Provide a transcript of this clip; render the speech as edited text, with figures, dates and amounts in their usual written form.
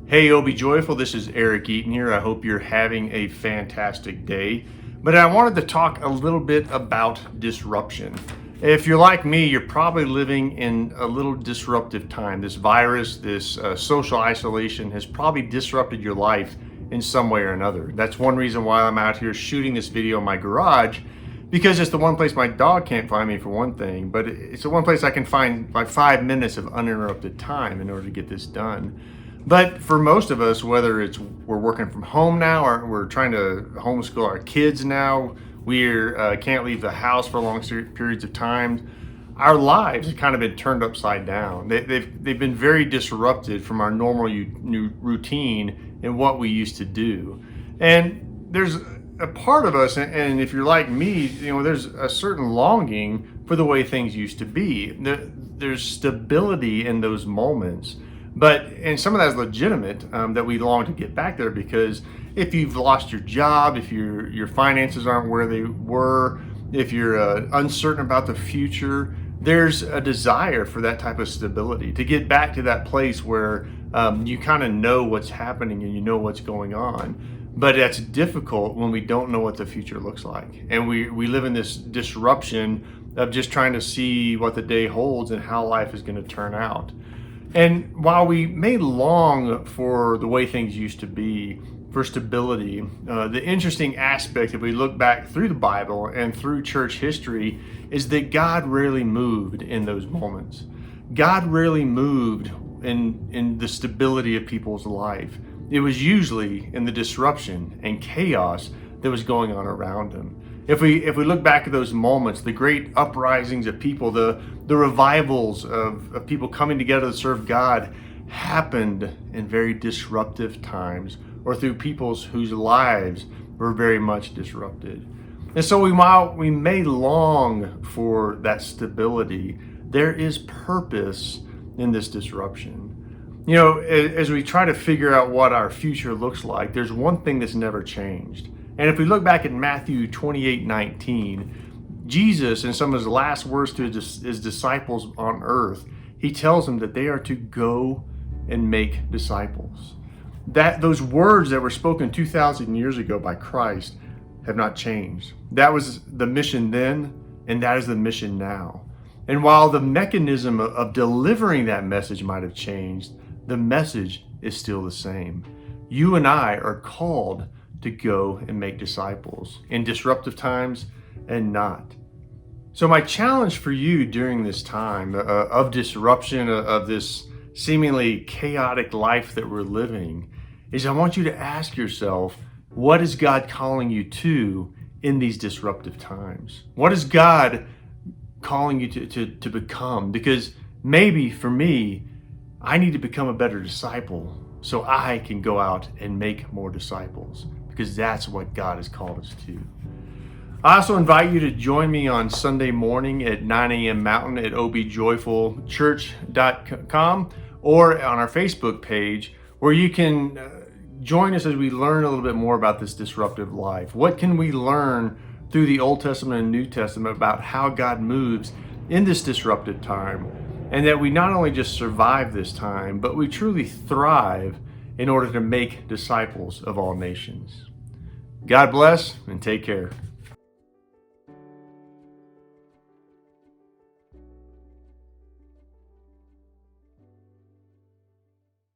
Hey, Be Joyful, this is Eric Eaton here. I hope you're having a fantastic day. But I wanted to talk a little bit about disruption. If you're like me, you're probably living in a little disruptive time. This virus, this social isolation has probably disrupted your life in some way or another. That's one reason why I'm out here shooting this video in my garage, because it's the one place my dog can't find me, for one thing, but it's the one place I can find like 5 minutes of uninterrupted time in order to get this done. But for most of us, whether it's we're working from home now or we're trying to homeschool our kids now, we can't leave the house for long periods of time, our lives have kind of been turned upside down. They've been very disrupted from our normal routine and what we used to do. And there's a part of us, and if you're like me, there's a certain longing for the way things used to be. There's stability in those moments. And some of that is legitimate, that we long to get back there, because if you've lost your job, if your finances aren't where they were, if you're uncertain about the future, there's a desire for that type of stability, to get back to that place where you kind of know what's happening and you know what's going on. But that's difficult when we don't know what the future looks like. And we live in this disruption of just trying to see what the day holds and how life is going to turn out. And while we may long for the way things used to be, for stability, the interesting aspect, if we look back through the Bible and through church history, is that God rarely moved in those moments. God rarely moved in the stability of people's life. It was usually in the disruption and chaos that was going on around him. If we look back at those moments, the great uprisings of people, the revivals of people coming together to serve God happened in very disruptive times, or through peoples whose lives were very much disrupted. And so while we may long for that stability, there is purpose in this disruption. As we try to figure out what our future looks like, there's one thing that's never changed. And if we look back at Matthew 28:19, Jesus, in some of his last words to his disciples on earth, he tells them that they are to go and make disciples. Those words that were spoken 2,000 years ago by Christ have not changed. That was the mission then, and that is the mission now. And while the mechanism of delivering that message might have changed, the message is still the same. You and I are called to go and make disciples in disruptive times and not. So my challenge for you during this time of disruption, of this seemingly chaotic life that we're living, is I want you to ask yourself, what is God calling you to in these disruptive times? What is God calling you to become? Because maybe for me, I need to become a better disciple so I can go out and make more disciples, because that's what God has called us to. I also invite you to join me on Sunday morning at 9 a.m. Mountain at objjoyfulchurch.com, or on our Facebook page, where you can join us as we learn a little bit more about this disruptive life. What can we learn through the Old Testament and New Testament about how God moves in this disruptive time, and that we not only just survive this time, but we truly thrive in order to make disciples of all nations. God bless and take care.